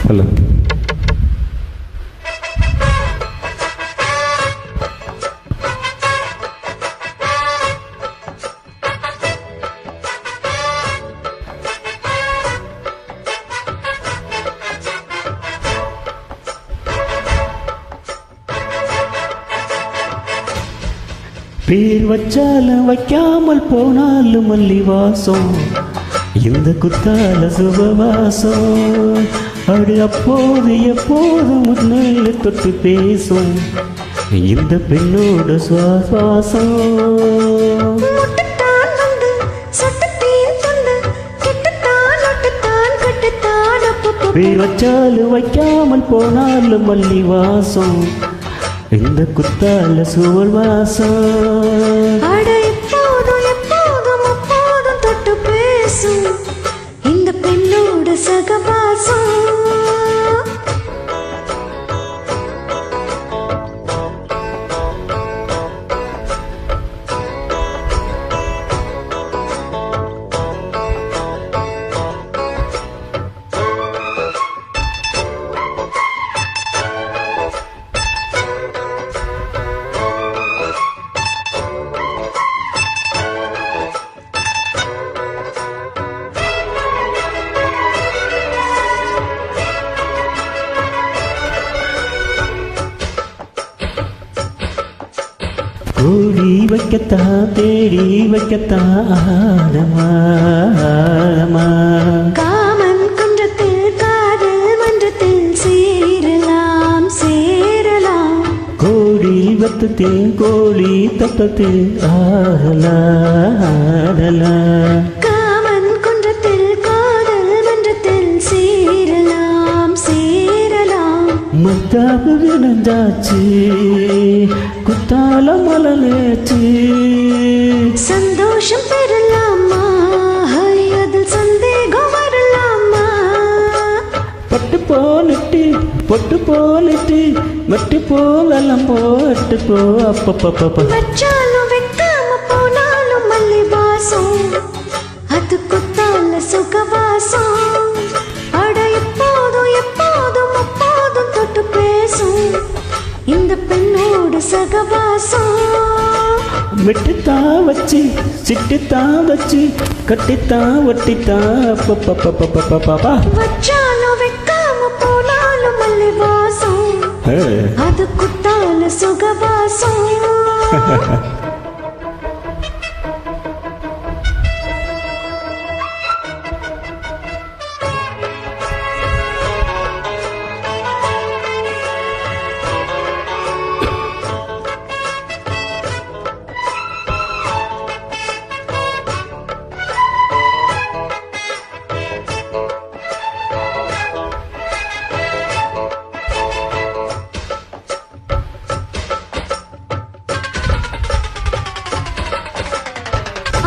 Hello. பேர் வச்சாலும் வைக்காமல் போனாலும் மல்லி வாசம், இந்த குத்தால சுபவாசம். அப்படி அப்போது எப்போதும் முன்னே தொட்டு பேசும் இந்த பெண்ணோட சுவாசம். பேர் வச்சாலும் வைக்காமல் போனாலும் மல்லி வாசம், இந்த குத்தால சுவர் வாசம். எப்போதும் எப்போதும் அப்போதும் தொட்டு பேசும் இந்த பெண்ணோட சகவாசம். ஓடி வைக்கத்தா தேடி வைக்கத்தா ஆழமா. காமன் குன்றத்தில் காதல் மன்றத்தில் சேரலாம் சேரலாம். கோடி வத்தத்தில் கோழி தப்பத்தில் ஆடலா. காமன் குன்றத்தில் காதல் மன்றத்தில் சேரலாம் சேரலாம். மத்தாப்பு விழுந்தாச்சு குத்தால மலலேச்சு, சந்தோஷம் பெறலாமா அதில் சந்தேகம் வரலாமா. பட்டு போலிட்டு பொட்டு போலிட்டு மட்டு போவெல்லாம் போட்டு போ. அப்பப்பப்ப வச்சாலும் வைக்காம போனாலும் மல்லி வாசம், அது குத்தால சுகவாசம். அட எப்போதும் எப்போதும் அப்போதும் தொட்டு பேசும் இந்த பெண்ணோட சகவாசம். மெட்டுத்தான் வச்சு சிட்டுத்தான் வச்சு கட்டித்தான் ஒட்டித்தான். அப்பப்பப்பப்பப்பப்பா வச்சாலும் வைக்காம போனாலும் மல்லி வாசம், அது குத்தால சுகவாசம்.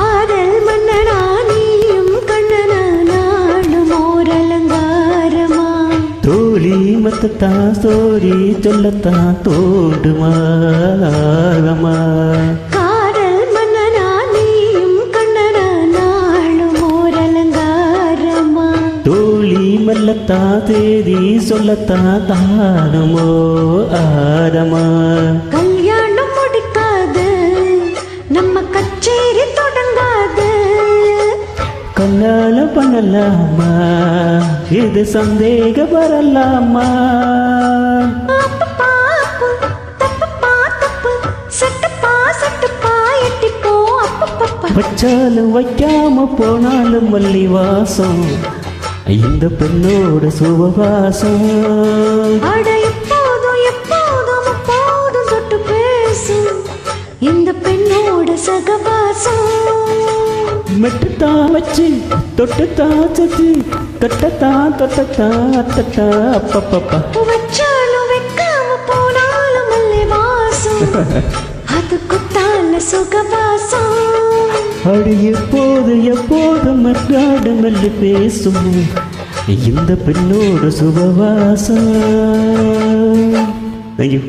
ஆதல் மன்னனா நீயும் கண்ணனா நாடும் ஓரலங்காரமா. தோழி மத்தத்தான் சோரி சொல்லத்தான் தோடுமா. காதல் மன்னனா நீயும் கண்ணனா நாடும் ஓரலங்காரமா. தோழி மல்லத்தா தேதி சொல்லத்தா தானமோ ஆரமா. கல்யாணம் முடிக்காது நம்ம கச்சேரி தொடங்காது. கண்ணால பண்ணலாமா இது சந்தேக வரலாமா. அப்பப்பா அப்பு, தப்பப்பா தப்பு, சட்டப்பா சட்டுப்பா எட்டிப்போ. அப்பப்பப்பா வச்சாலும் வைக்காம போனாலும் மல்லி வாசம், இந்த பெண்ணோட சுபவாசம். அட எப்போதும் எப்போதும் அப்போதும் தொட்டு பேசும் இந்த பெண்ணோட சகவாசம். மெட்டுத்தான் வச்சு தொட்டுத்தான் சச்சு கட்டத்தான் தொட்டத்தான் அத்தட்டா. அப்பப்பப்பா வச்சாலும் வைக்காம போனாலும் மல்லி வாசம், அது குத்தால சுகவாசம். அடி எப்போது எப்போது மற்றாடு மெல்லி பேசும் இந்த பெண்ணோட சுபவாசம். தேங்க்யூ.